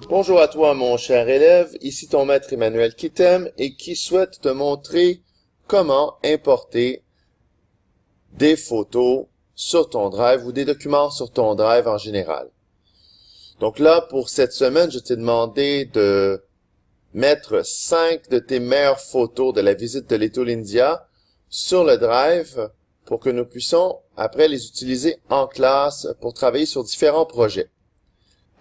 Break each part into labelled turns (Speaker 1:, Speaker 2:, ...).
Speaker 1: Bonjour à toi mon cher élève, ici ton maître Emmanuel qui t'aime et qui souhaite te montrer comment importer des photos sur ton Drive ou des documents sur ton Drive en général. Donc là, pour cette semaine, je t'ai demandé de mettre 5 de tes meilleures photos de la visite de Little India sur le Drive pour que nous puissions après les utiliser en classe pour travailler sur différents projets.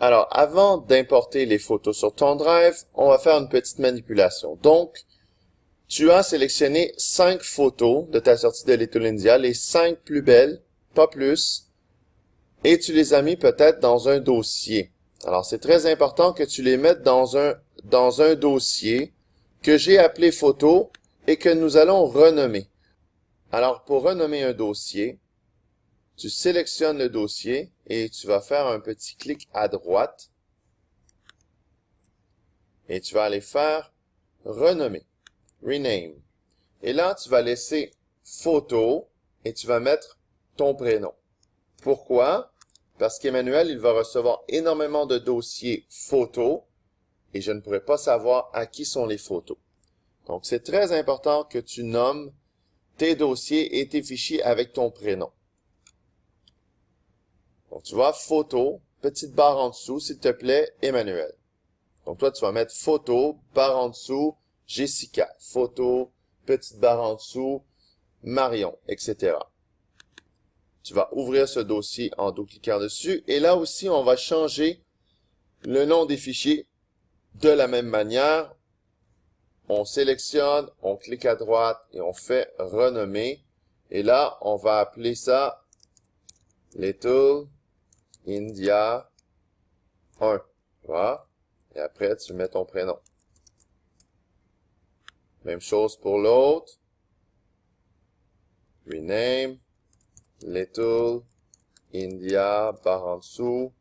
Speaker 1: Alors, avant d'importer les photos sur ton Drive, on va faire une petite manipulation. Donc, tu as sélectionné 5 photos de ta sortie de Little India, les 5 plus belles, pas plus, et tu les as mis peut-être dans un dossier. Alors, c'est très important que tu les mettes dans un dossier que j'ai appelé photo et que nous allons renommer. Alors, pour renommer un dossier, tu sélectionnes le dossier et tu vas faire un petit clic à droite et tu vas aller faire renommer, rename. Et là, tu vas laisser photo et tu vas mettre ton prénom. Pourquoi? Parce qu'Emmanuel, il va recevoir énormément de dossiers photos et je ne pourrai pas savoir à qui sont les photos. Donc, c'est très important que tu nommes tes dossiers et tes fichiers avec ton prénom. Donc, tu vois, photo, petite barre en dessous, s'il te plaît, Emmanuel. Donc, toi, tu vas mettre photo, barre en dessous, Jessica. Photo, petite barre en dessous, Marion, etc. Tu vas ouvrir ce dossier en double-cliquant dessus. Et là aussi, on va changer le nom des fichiers de la même manière. On sélectionne, on clique à droite et on fait renommer. Et là, on va appeler ça Little India 1. Voilà. Et après, tu mets ton prénom. Même chose pour l'autre. Rename. Little India, barre en dessous.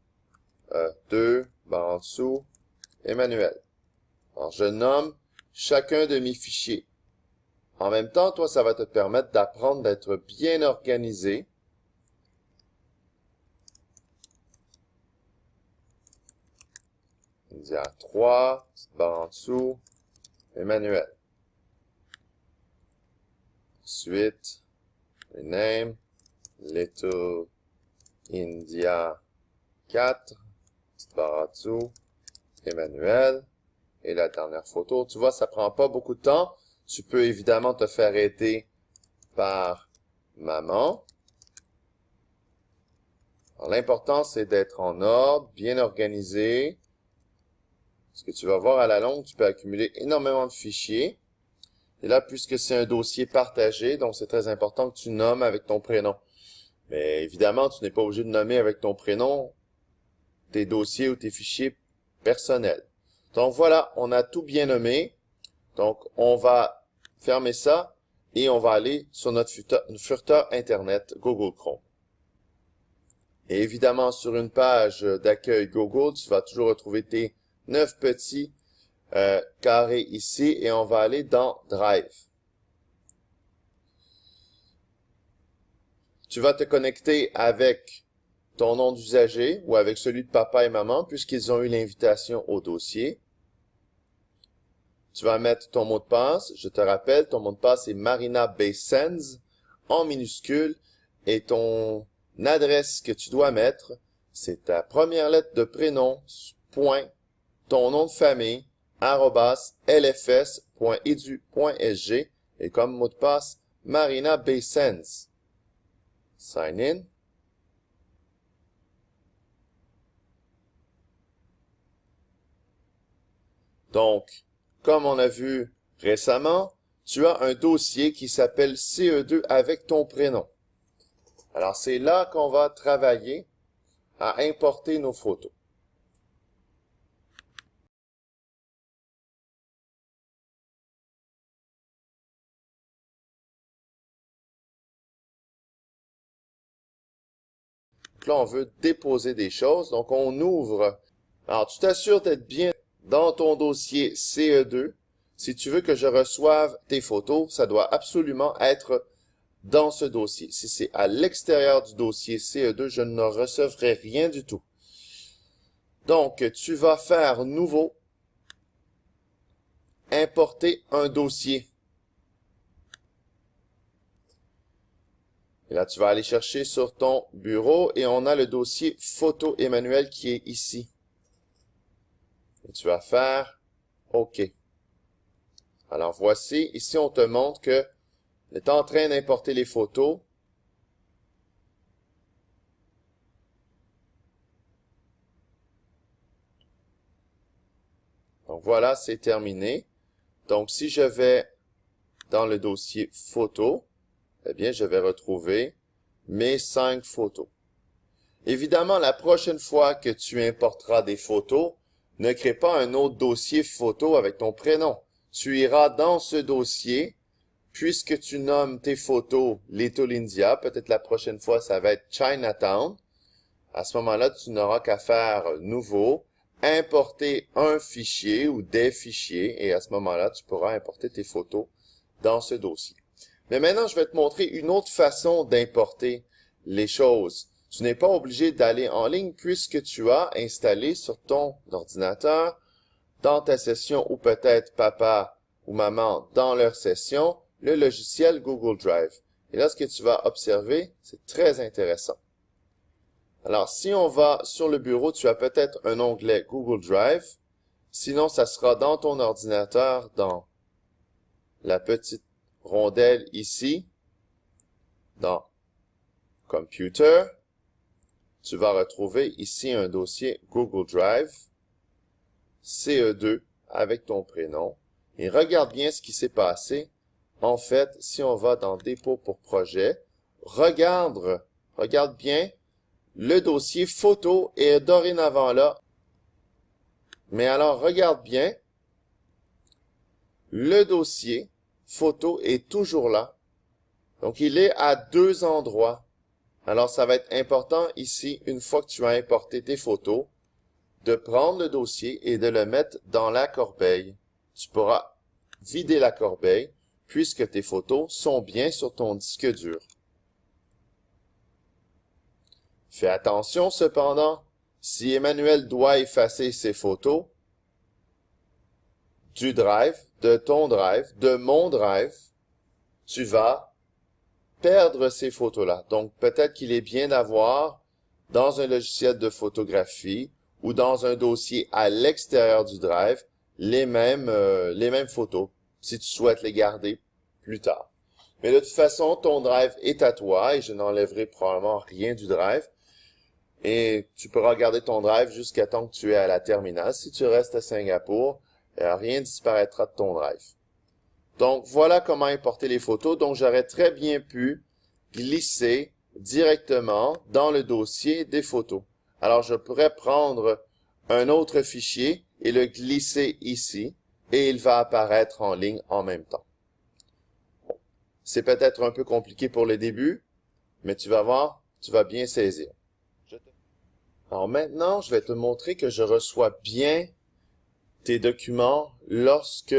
Speaker 1: 2, barre en dessous. Emmanuel. Alors, je nomme chacun de mes fichiers. En même temps, toi, ça va te permettre d'apprendre d'être bien organisé. India 3, barre en dessous, Emmanuel. Ensuite, rename, Little India 4, barre en dessous, Emmanuel. Et la dernière photo, tu vois, ça prend pas beaucoup de temps. Tu peux évidemment te faire aider par maman. L'important, c'est d'être en ordre, bien organisé. Parce que tu vas voir à la longue, tu peux accumuler énormément de fichiers. Et là, puisque c'est un dossier partagé, donc c'est très important que tu nommes avec ton prénom. Mais évidemment, tu n'es pas obligé de nommer avec ton prénom tes dossiers ou tes fichiers personnels. Donc voilà, on a tout bien nommé. Donc on va fermer ça et on va aller sur notre furteur Internet Google Chrome. Et évidemment, sur une page d'accueil Google, tu vas toujours retrouver tes 9 petits carrés ici et on va aller dans Drive. Tu vas te connecter avec ton nom d'usager ou avec celui de papa et maman puisqu'ils ont eu l'invitation au dossier. Tu vas mettre ton mot de passe. Je te rappelle, ton mot de passe est Marina Baysens en minuscule et ton adresse que tu dois mettre, c'est ta première lettre de prénom, point, ton nom de famille, @lfs.edu.sg et comme mot de passe, Marina Baysens. Sign in. Donc, comme on a vu récemment, tu as un dossier qui s'appelle CE2 avec ton prénom. Alors, c'est là qu'on va travailler à importer nos photos. Donc là, on veut déposer des choses. Donc, on ouvre. Alors, tu t'assures d'être bien dans ton dossier CE2. Si tu veux que je reçoive tes photos, ça doit absolument être dans ce dossier. Si c'est à l'extérieur du dossier CE2, je ne recevrai rien du tout. Donc, tu vas faire Nouveau, Importer un dossier. Et là, tu vas aller chercher sur ton bureau et on a le dossier Photo Emmanuel qui est ici. Et tu vas faire OK. Alors, voici, ici, on te montre que on est en train d'importer les photos. Donc, voilà, c'est terminé. Donc, si je vais dans le dossier Photos, eh bien, je vais retrouver mes 5 photos. Évidemment, la prochaine fois que tu importeras des photos, ne crée pas un autre dossier photo avec ton prénom. Tu iras dans ce dossier, puisque tu nommes tes photos Little India, peut-être la prochaine fois, ça va être Chinatown. À ce moment-là, tu n'auras qu'à faire Nouveau, importer un fichier ou des fichiers, et à ce moment-là, tu pourras importer tes photos dans ce dossier. Mais maintenant, je vais te montrer une autre façon d'importer les choses. Tu n'es pas obligé d'aller en ligne puisque tu as installé sur ton ordinateur, dans ta session ou peut-être papa ou maman dans leur session, le logiciel Google Drive. Et là, ce que tu vas observer, c'est très intéressant. Alors, si on va sur le bureau, tu as peut-être un onglet Google Drive. Sinon, ça sera dans ton ordinateur, dans la petite rondelle ici, dans Computer. Tu vas retrouver ici un dossier Google Drive, CE2, avec ton prénom. Et regarde bien ce qui s'est passé. En fait, si on va dans Dépôt pour projet, regarde bien, le dossier photo est dorénavant là. Mais alors, regarde bien, le dossier photo est toujours là. Donc, il est à 2 endroits. Alors, ça va être important ici, une fois que tu as importé tes photos, de prendre le dossier et de le mettre dans la corbeille. Tu pourras vider la corbeille puisque tes photos sont bien sur ton disque dur. Fais attention cependant, si Emmanuel doit effacer ses photos du drive, de ton drive, de mon drive, tu vas perdre ces photos-là. Donc, peut-être qu'il est bien d'avoir dans un logiciel de photographie ou dans un dossier à l'extérieur du drive les mêmes photos, si tu souhaites les garder plus tard. Mais de toute façon, ton drive est à toi et je n'enlèverai probablement rien du drive. Et tu pourras garder ton drive jusqu'à temps que tu es à la terminale. Si tu restes à Singapour, rien ne disparaîtra de ton drive. Donc, voilà comment importer les photos. Donc, j'aurais très bien pu glisser directement dans le dossier des photos. Alors, je pourrais prendre un autre fichier et le glisser ici et il va apparaître en ligne en même temps. Bon. C'est peut-être un peu compliqué pour le début, mais tu vas voir, tu vas bien saisir. Alors maintenant, je vais te montrer que je reçois bien tes documents lorsque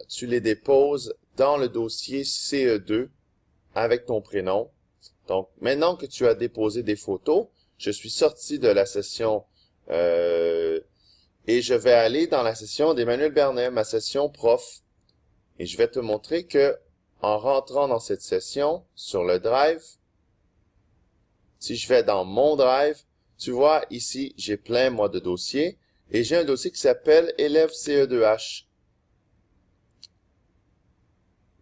Speaker 1: tu les déposes dans le dossier CE2 avec ton prénom. Donc, maintenant que tu as déposé des photos, je suis sorti de la session et je vais aller dans la session d'Emmanuel Bernet, ma session prof. Et je vais te montrer que en rentrant dans cette session sur le drive, si je vais dans mon drive, tu vois ici, j'ai plein moi de dossiers et j'ai un dossier qui s'appelle élève CE2H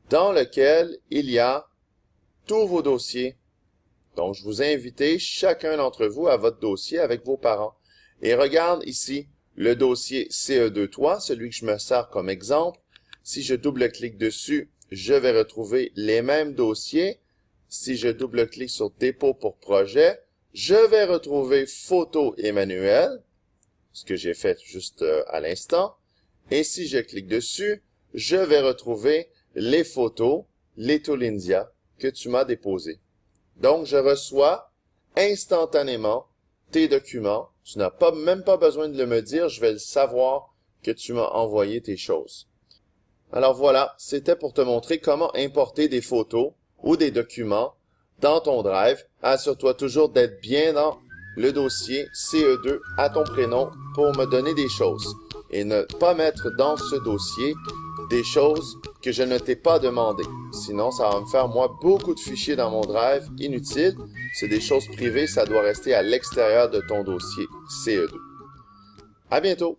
Speaker 1: dans lequel il y a tous vos dossiers. Donc, je vous ai invité chacun d'entre vous à votre dossier avec vos parents. Et regarde ici le dossier CE2 celui que je me sers comme exemple. Si je double-clique dessus, je vais retrouver les mêmes dossiers. Si je double-clique sur Dépôt pour projet, je vais retrouver Photo Emmanuel, ce que j'ai fait juste à l'instant. Et si je clique dessus, je vais retrouver les photos Little India que tu m'as déposées. Donc, je reçois instantanément tes documents. Tu n'as même pas besoin de le me dire, je vais le savoir que tu m'as envoyé tes choses. Alors voilà, c'était pour te montrer comment importer des photos ou des documents dans ton drive. Assure-toi toujours d'être bien dans le dossier CE2 à ton prénom pour me donner des choses et ne pas mettre dans ce dossier des choses que je ne t'ai pas demandé. Sinon, ça va me faire, moi, beaucoup de fichiers dans mon drive inutiles. C'est des choses privées, ça doit rester à l'extérieur de ton dossier CE2. À bientôt!